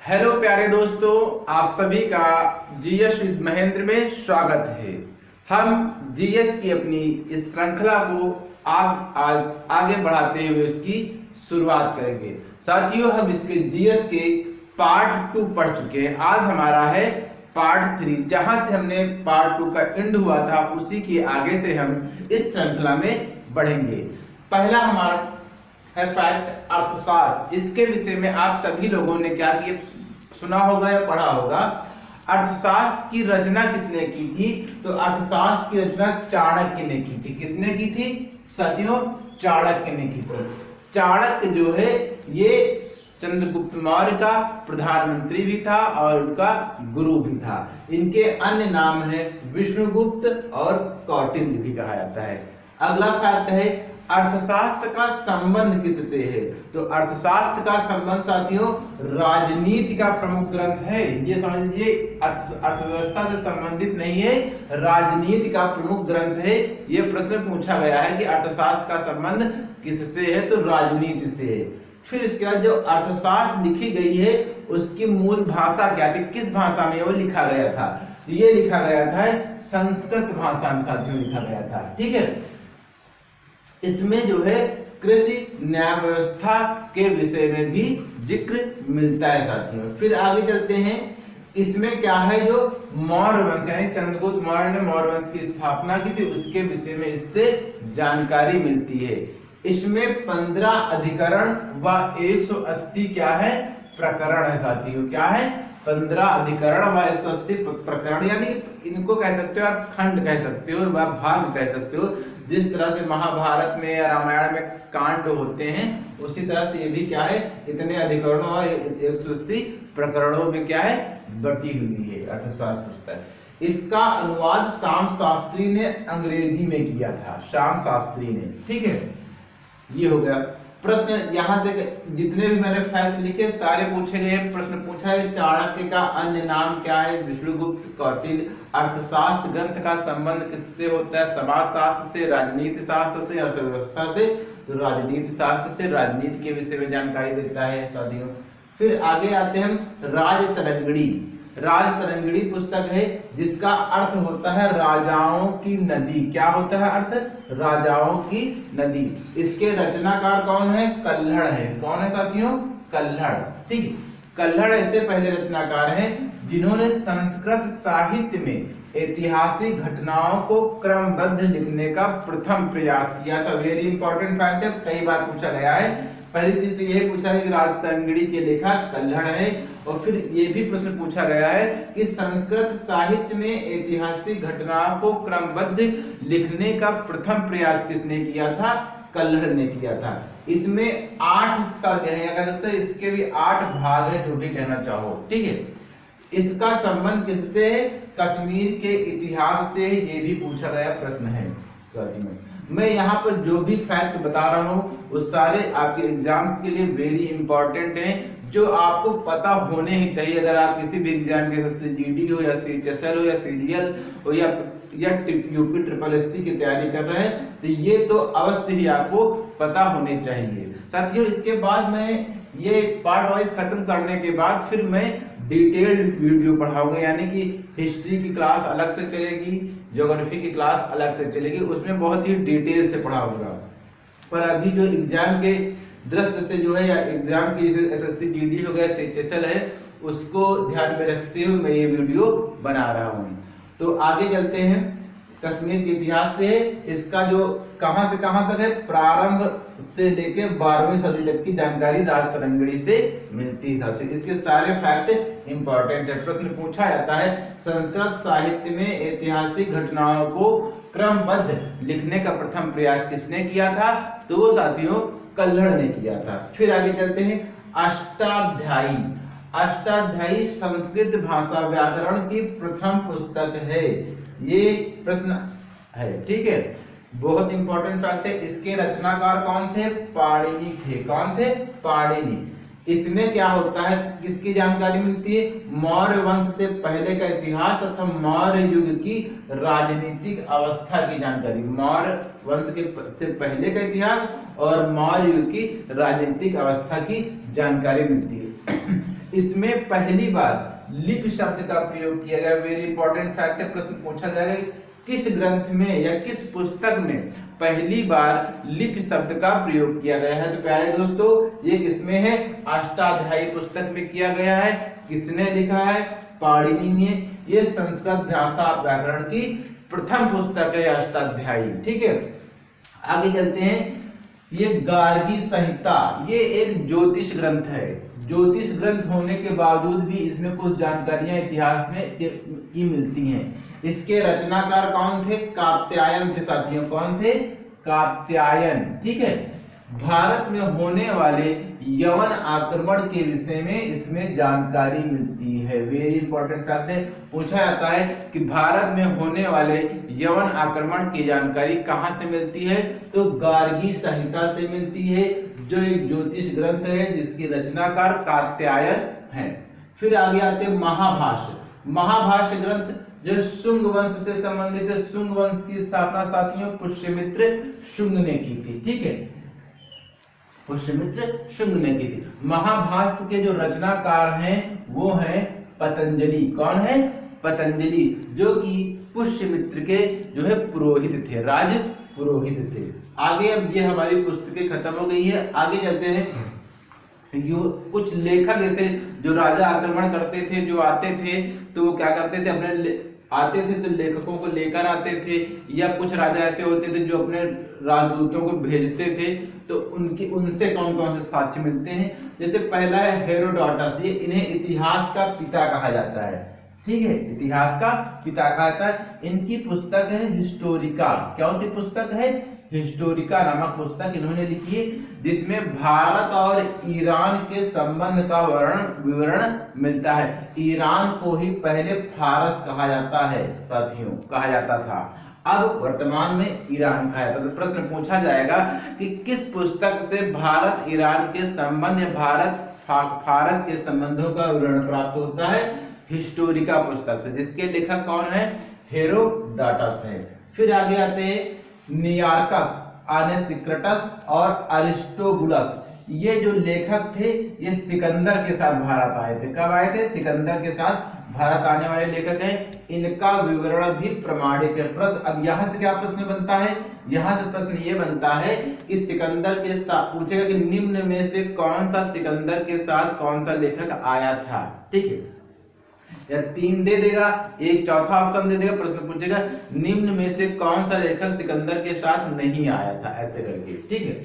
Hello प्यारे दोस्तों, आप सभी का जीएस विद महेंद्र में स्वागत है। हम जीएस की अपनी इस श्रृंखला को आज आगे बढ़ाते हुए उसकी शुरुआत करेंगे। साथियों, हम इसके जीएस के पार्ट 2 पढ़ चुके हैं। आज हमारा है पार्ट 3, जहां से हमने पार्ट 2 का एंड हुआ था उसी के आगे से हम इस श्रृंखला में बढ़ेंगे। पहला हमारा है फैक्ट अर्थशास्त्र। इसके विषय में आप सभी लोगों ने क्या किया, सुना होगा या पढ़ा होगा। अर्थशास्त्र की रचना किसने की थी? तो अर्थशास्त्र की रचना चाणक्य ने की थी। किसने की थी साथियों? चाणक्य ने की थी। चाणक्य जो है ये चंद्रगुप्त मौर्य का प्रधानमंत्री भी था और उनका गुरु भी था। इनके अन्य नाम है विष्णुगुप्त और कौटिल्य भी कहा जाता है। अगला फैक्ट है अर्थशास्त्र का संबंध किससे है? तो अर्थशास्त्र का संबंध साथियों राजनीति का प्रमुख ग्रंथ है। ये समझ लीजिए, अर्थव्यवस्था से संबंधित नहीं है, राजनीति का प्रमुख ग्रंथ है। ये प्रश्न पूछा गया है कि अर्थशास्त्र का संबंध किससे है? तो राजनीति से है। फिर इसके बाद जो अर्थशास्त्र लिखी गई है उसकी मूल भाषा क्या थी? किस भाषा में वो लिखा गया था? ये लिखा गया था संस्कृत भाषा में साथियों लिखा गया था। ठीक है, इसमें जो है कृषि न्याय व्यवस्था के विषय में भी जिक्र मिलता है साथियों। फिर आगे चलते हैं, इसमें क्या है जो मौर्य वंश यानी चंद्रगुप्त मौर्य ने मौर्य वंश की स्थापना की थी उसके विषय में इससे जानकारी मिलती है। इसमें 15 अधिकरण व 180 क्या है प्रकरण है साथियों। क्या है? 15 अधिकरण व 180 प्रकरण, यानी इनको कह सकते हो आप खंड कह सकते हो व भाग कह सकते हो। जिस तरह से महाभारत में या रामायण में कांड होते हैं उसी तरह से ये भी क्या है इतने अधिकरणों और 180 प्रकरणों में क्या है बटी हुई है अर्थशास्त्र पुस्तक। इसका अनुवाद श्याम शास्त्री ने अंग्रेजी में किया था, श्याम शास्त्री ने। ठीक है, ये हो गया प्रश्न। यहाँ से जितने भी मैंने फैक्ट लिखे सारे पूछे गए। प्रश्न पूछा है चाणक्य का अन्य नाम क्या है? विष्णुगुप्त, कौटिल्य। अर्थशास्त्र ग्रंथ का संबंध किससे होता है? समाजशास्त्र से, राजनीति शास्त्र से, अर्थव्यवस्था से। तो राजनीति शास्त्र से, राजनीति के विषय में जानकारी देता है साथियों। फिर आगे आते हैं हम राजतरंगिणी। राजतरंगिणी पुस्तक है जिसका अर्थ होता है राजाओं की नदी। क्या होता है अर्थ? राजाओं की नदी। इसके रचनाकार कौन है? कल्हड़ है। कौन है साथियों? कल्हड़। ठीक है, कल्हड़ ऐसे पहले रचनाकार हैं जिन्होंने संस्कृत साहित्य में ऐतिहासिक घटनाओं को क्रमबद्ध लिखने का प्रथम प्रयास किया था। वेरी इंपॉर्टेंट फैक्ट है, कई बार पूछा गया है। पहली चीज तो यह पूछा है कि राजतरंगिणी के लेखक कल्हड़ है। और फिर ये भी प्रश्न पूछा गया है कि संस्कृत साहित्य में ऐतिहासिक घटनाओं को क्रमबद्ध लिखने का प्रथम प्रयास किसने किया था? कल्हड़ ने किया था। इसमें 8 सर्ग है, कह सकते हैं इसके भी 8 भाग है, जो भी कहना चाहो। ठीक है, इसका संबंध किससे है? कश्मीर के इतिहास से। ये भी पूछा गया प्रश्न है साथियों में। मैं यहाँ पर जो भी फैक्ट बता रहा हूँ वो सारे आपके एग्जाम्स के लिए वेरी इंपॉर्टेंट हैं, जो आपको पता होने ही चाहिए। अगर आप किसी भी एग्जाम के जैसे जीडी हो या सीएचएसएल हो या सीजीएल हो या यूपी ट्रिपल एससी की तैयारी कर रहे हैं तो ये तो अवश्य ही आपको पता होने चाहिए साथियों। इसके बाद मैं ये पार्ट वाइज खत्म करने के बाद फिर मैं डिटेल्ड वीडियो पढ़ाऊंगा, यानी कि हिस्ट्री की क्लास अलग से चलेगी, ज्योग्राफी की क्लास अलग से चलेगी, उसमें बहुत ही डिटेल से पढ़ाऊंगा। पर अभी जो एग्जाम के दृष्टि से जो है या एग्जाम की एसएससी जीडी हो गया, सीएचएसएल है, उसको ध्यान में रखते हुए मैं ये वीडियो बना रहा हूँ। तो आगे चलते हैं। कश्मीर के इतिहास से इसका जो कहां से कहां तक है, प्रारंभ से लेकर 12वीं सदी तक की जानकारी राजतरंगिणी से मिलती था। तो इसके सारे फैक्ट इंपॉर्टेंट है। प्रश्न पूछा जाता है संस्कृत साहित्य में ऐतिहासिक घटनाओं को क्रमबद्ध लिखने का प्रथम प्रयास किसने किया था? तो वो साथियों कल्हड़ ने किया था। फिर आगे चलते हैं अष्टाध्यायी। अष्टाध्यायी संस्कृत भाषा व्याकरण की प्रथम पुस्तक है। ये प्रश्न है। ठीक है, बहुत इंपॉर्टेंट फैक्ट है। इसके रचनाकार कौन थे? पाणिनि थे। कौन थे? पाणिनि। इसमें क्या होता है, किसकी जानकारी मिलती है? मौर्य वंश से पहले का इतिहास तथा मौर्य युग की राजनीतिक अवस्था की जानकारी। मौर्य वंश के से पहले का इतिहास और मौर्य युग की राजनीतिक अवस्था की जानकारी मिलती है। इसमें पहली बार लिपि शब्द का प्रयोग किया गया। वेरी इंपॉर्टेंट फैक्ट है, प्रश्न पूछा जाएगा किस ग्रंथ में या किस पुस्तक में पहली बार लिपि शब्द का प्रयोग किया गया है। तो प्यारे दोस्तों ये किसमें है, अष्टाध्यायी पुस्तक में किया गया है। किसने लिखा है, पाणिनि ने। ये संस्कृत भाषा व्याकरण की प्रथम पुस्तक है अष्टाध्यायी। ठीक है, आगे चलते हैं। ये गार्गी संहिता, ये एक ज्योतिष ग्रंथ है। ज्योतिष ग्रंथ होने के बावजूद भी इसमें कुछ जानकारियां इतिहास में की मिलती हैं। इसके रचनाकार कौन थे, कात्यायन थे साथियों। कौन थे, कात्यायन। ठीक है, भारत में होने वाले यवन आक्रमण के विषय में इसमें जानकारी मिलती है। वेरी इंपॉर्टेंट फैक्ट है, पूछा जाता है कि भारत में होने वाले यवन आक्रमण की जानकारी कहां से मिलती है, तो गार्गी संहिता से मिलती है, जो एक ज्योतिष ग्रंथ है जिसकी रचनाकार कात्यायन है। फिर आगे आते हैं महाभाष्य। महाभाष्य ग्रंथ जो शुंग वंश से संबंधित है। शुंग वंश की स्थापना साथियों पुष्यमित्र शुंग ने की थी। ठीक है, पुष्यमित्र शुंग ने की थी। महाभाष्य के जो रचनाकार हैं वो हैं पतंजलि। कौन है, पतंजलि, जो कि पुष्यमित्र के जो है पुरोहित थे, राज पुरोहित थे। आगे अब ये हमारी पुस्तकें खत्म हो गई है, आगे चलते हैं। कुछ लेखक जैसे जो राजा आक्रमण करते थे, जो आते थे तो वो क्या करते थे, अपने आते थे तो लेखकों को लेकर आते थे, या कुछ राजा ऐसे होते थे जो अपने राजदूतों को भेजते थे, तो उनसे कौन कौन से साक्ष्य मिलते हैं। जैसे पहला है हेरोडोटस, ये इन्हें इतिहास का पिता कहा जाता है। ठीक है, इतिहास का पिता कहा जाता है। इनकी पुस्तक है हिस्टोरिका। कौन सी पुस्तक है, हिस्टोरिका नामक पुस्तक इन्होंने लिखी है, जिसमें भारत और ईरान के संबंध का विवरण मिलता है। ईरान को ही पहले फारस कहा जाता है साथियों, कहा जाता था, अब वर्तमान में ईरान कहा जाता है। तो प्रश्न पूछा जाएगा कि किस पुस्तक से भारत ईरान के संबंध या भारत फारस के संबंधों का विवरण प्राप्त होता है, हिस्टोरिका पुस्तक से, जिसके लेखक कौन है, हेरोडोटस है। फिर आगे आते हैं नियार्कस, आनेसिक्राटस और अरिस्टोबुलस। ये जो लेखक थे ये सिकंदर के साथ भारत आए थे। कब आए थे, सिकंदर के साथ भारत आने वाले लेखक हैं। इनका विवरण भी प्रमाणित है। प्रश्न अब यहाँ से क्या प्रश्न बनता है, यहाँ से प्रश्न ये बनता है कि सिकंदर के साथ पूछेगा कि निम्न में से कौन सा सिकंदर के साथ कौन सा लेखक आया था। ठीक है, या 3 दे देगा, एक चौथा ऑप्शन दे देगा, प्रश्न पूछेगा निम्न में से कौन सा लेखक सिकंदर के साथ नहीं आया था, ऐसे करके। ठीक है,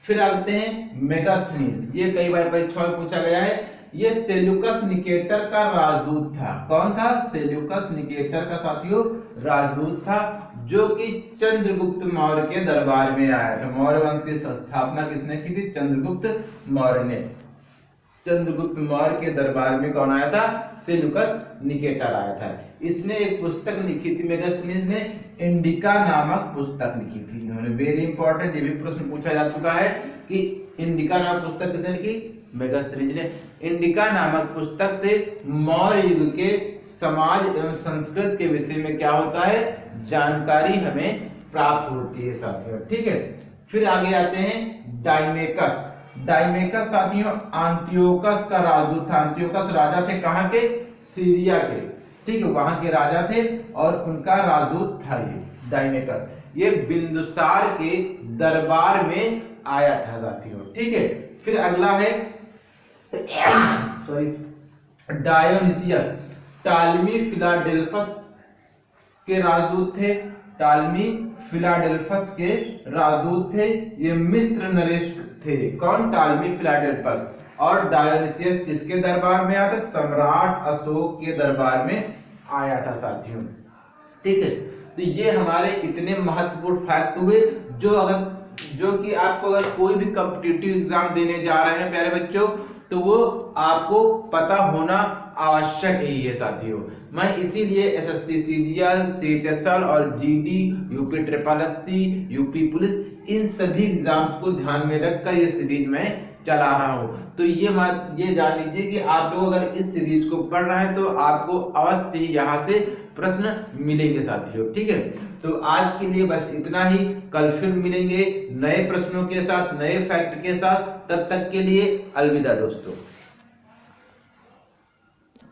फिर आते हैं मेगास्थनीज। ये कई बार परीक्षाओं में पूछा गया है। ये सेल्यूकस निकेटर का राजदूत था। कौन था, सेल्यूकस निकेटर का साथियों राजदूत था, जो कि चंद्रगुप्त मौर्य के दरबार में आया था। मौर्य वंश की स्थापना किसने की थी, चंद्रगुप्त मौर्य ने। चंद्रगुप्त मौर्य के दरबार में कौन आया था, सेल्यूकस निकेटर आया था। इसने एक पुस्तक लिखी थी, मेगास्थनीज ने इंडिका नामक पुस्तक लिखी थी इन्होंने। वेरी इंपॉर्टेंट, ये भी प्रश्न पूछा जा चुका है कि इंडिका नामक पुस्तक किसने लिखी, मेगास्थनीज ने। इंडिका नामक पुस्तक से मौर्य युग के समाज एवं संस्कृत के विषय में क्या होता है, जानकारी हमें प्राप्त होती है साथियों। ठीक है, फिर आगे आते हैं डाइमेकस। डाइमेकस साथियों एंटियोकस का राजदूत था। एंटियोकस राजा थे कहां के, सीरिया के। ठीक है, वहां के राजा थे और उनका राजदूत था ये डाइमेकस। ये बिंदुसार के दरबार में आया था साथियों। ठीक है, फिर अगला है डायोनिसियस। टालमी फिलाडेल्फस के राजदूत थे। टालमी फिलाडेल्फस के राजदूत थे। ये मिस्र नरेश थे। कौन, टालमी फिलाडेल्फस। और डायोनिसियस किसके दरबार में आया था, सम्राट अशोक के दरबार में आया था साथियों। ठीक है, तो ये हमारे इतने महत्वपूर्ण फैक्ट हुए जो कि आपको अगर कोई भी कॉम्पिटिटिव एग्जाम देने जा रहे हैं प्यारे बच्चों, तो वो आपको पता होना आवश्यक ही है साथियों। मैं इसीलिए एसएससी सीजीएल, सीएचएसएल और GD, UP triple SC, UP police, इन सभी एग्जाम्स को ध्यान में रखकर ये सीरीज में चला रहा हूं। तो ये जान लीजिए कि आप लोग अगर इस सीरीज को पढ़ रहे हैं तो आपको अवश्य ही यहाँ से प्रश्न मिलेंगे साथियों। ठीक है, तो आज के लिए बस इतना ही। कल फिर मिलेंगे नए प्रश्नों के साथ, नए फैक्ट के साथ। तब तक के लिए अलविदा दोस्तों।